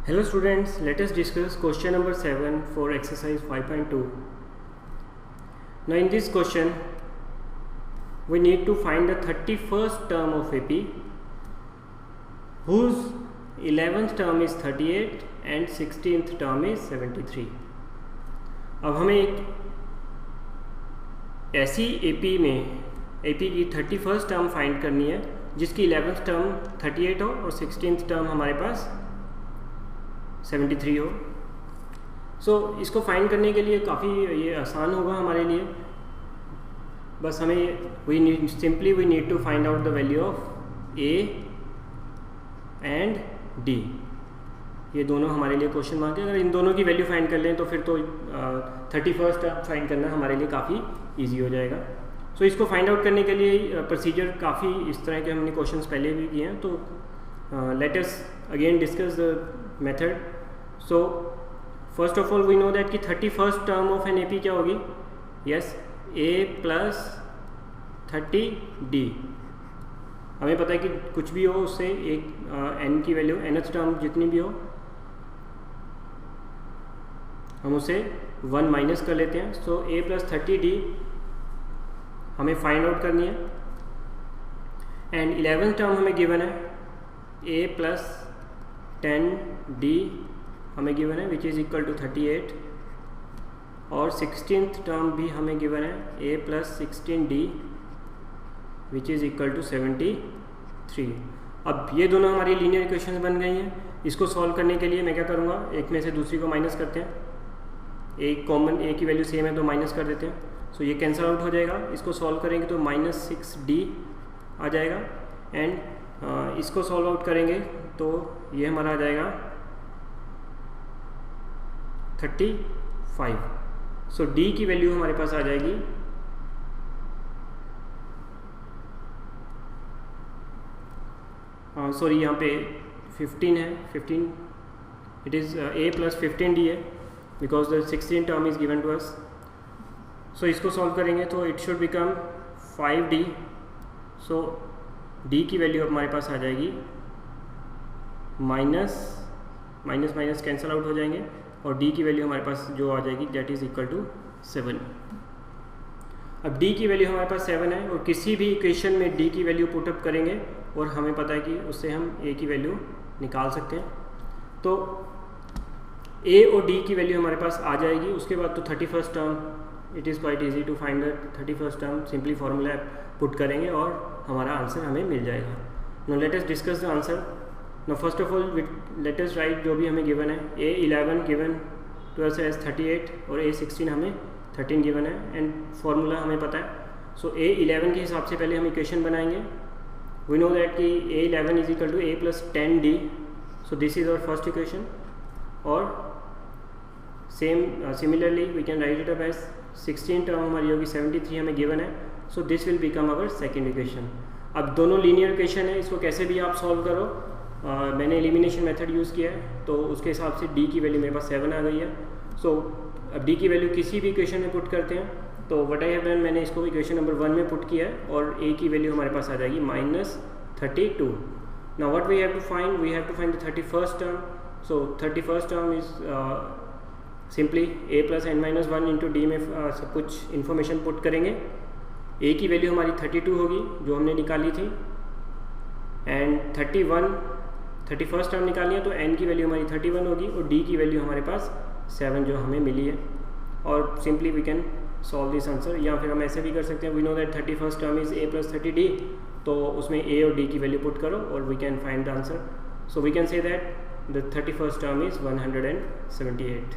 Hello students, let us discuss question number 7 for exercise 5.2. Now in this question, we need to find the 31st term of AP whose 11th term is 38 and 16th term is 73. अब हमें एक ऐसी AP की 31st term find करनी है जिसकी 11th term 38 हो और 16th टर्म हमारे पास 73 हो। सो इसको फाइंड करने के लिए काफ़ी ये आसान होगा हमारे लिए। बस हमें we need to find out the value of A and D. ये दोनों हमारे लिए क्वेश्चन मार्क है। अगर इन दोनों की वैल्यू फाइंड कर लें तो फिर तो 31st फाइंड करना हमारे लिए काफ़ी ईजी हो जाएगा। सो इसको फाइंड आउट करने के लिए प्रोसीजर काफ़ी इस तरह के हमने क्वेश्चंस पहले भी किए हैं। तो let us again discuss the method. So first of all we know that कि 31st term of an AP क्या होगी? Yes, A plus 30d। हमें पता है कि कुछ भी हो उससे एक एन की वैल्यू nth टर्म जितनी भी हो हम उसे 1 माइनस कर लेते हैं। सो a प्लस 30d हमें फाइंड आउट करनी है एंड 11th टर्म हमें गिवन है a प्लस 10d हमें गिवन है विच इज़ इक्वल टू 38 और 16th टर्म भी हमें गिवन है a plus 16d which is equal to 73। अब ये दोनों हमारी लीनियर इक्वेशंस बन गई हैं। इसको सॉल्व करने के लिए मैं क्या करूँगा, एक में से दूसरी को माइनस करते हैं। एक कॉमन ए की वैल्यू सेम है तो माइनस कर देते हैं। सो ये कैंसिल आउट हो जाएगा। इसको सॉल्व करेंगे तो -6d आ जाएगा एंड इसको सॉल्व आउट करेंगे तो ये हमारा आ जाएगा 35। सो d की वैल्यू हमारे पास आ जाएगी सॉरी यहाँ पे 15 है। 15 it is a plus 15d है because the 16 term is given to us. So इसको सॉल्व करेंगे तो it should become 5d। So d की वैल्यू हमारे पास आ जाएगी माइनस कैंसिल आउट हो जाएंगे और d की वैल्यू हमारे पास जो आ जाएगी दैट इज़ इक्वल टू 7। अब d की वैल्यू हमारे पास 7 है और किसी भी इक्वेशन में d की वैल्यू पुटअप करेंगे और हमें पता है कि उससे हम a की वैल्यू निकाल सकते हैं। तो a और d की वैल्यू हमारे पास आ जाएगी। उसके बाद तो 31st term it is quite easy to find the 31st term. Simply formula put करेंगे और हमारा आंसर हमें मिल जाएगा। Now let us discuss the answer. Now first of all let us write जो भी हमें गिवन है a11 given to us as 38 और a16 हमें 13 गिवन है एंड फार्मूला हमें पता है। सो a11 के हिसाब से पहले हम इक्वेशन बनाएंगे। वी नो दैट कि a11 is equal to a plus 10d। So this is our first equation और similarly we can write it up as 16 term हमारी होगी 73 हमें गिवन है। So this will become our second equation. अब दोनों linear equation है, इसको कैसे भी आप सॉल्व करो। मैंने एलिमिनेशन मेथड यूज़ किया है तो उसके हिसाब से d की वैल्यू मेरे पास 7 आ गई है। सो अब d की वैल्यू किसी भी इक्वेशन में पुट करते हैं तो व्हाट आई हैव डन, मैंने इसको इक्वेशन नंबर 1 में पुट किया है और a की वैल्यू हमारे पास आ जाएगी -32। Now what we have to find, we have to find the 31st term. So 31st term is simply a plus n-1 into D में सब कुछ इन्फॉर्मेशन पुट करेंगे। a की वैल्यू हमारी 32 होगी जो हमने निकाली थी एंड 31st टर्म निकाली है तो n की वैल्यू हमारी 31 होगी और d की वैल्यू हमारे पास 7 जो हमें मिली है। और simply we can solve this answer. या फिर हम ऐसे भी कर सकते हैं, we know that 31st term is a plus 30d तो उसमें a और d की वैल्यू पुट करो और we can find the answer. So we can say that the 31st term is 178।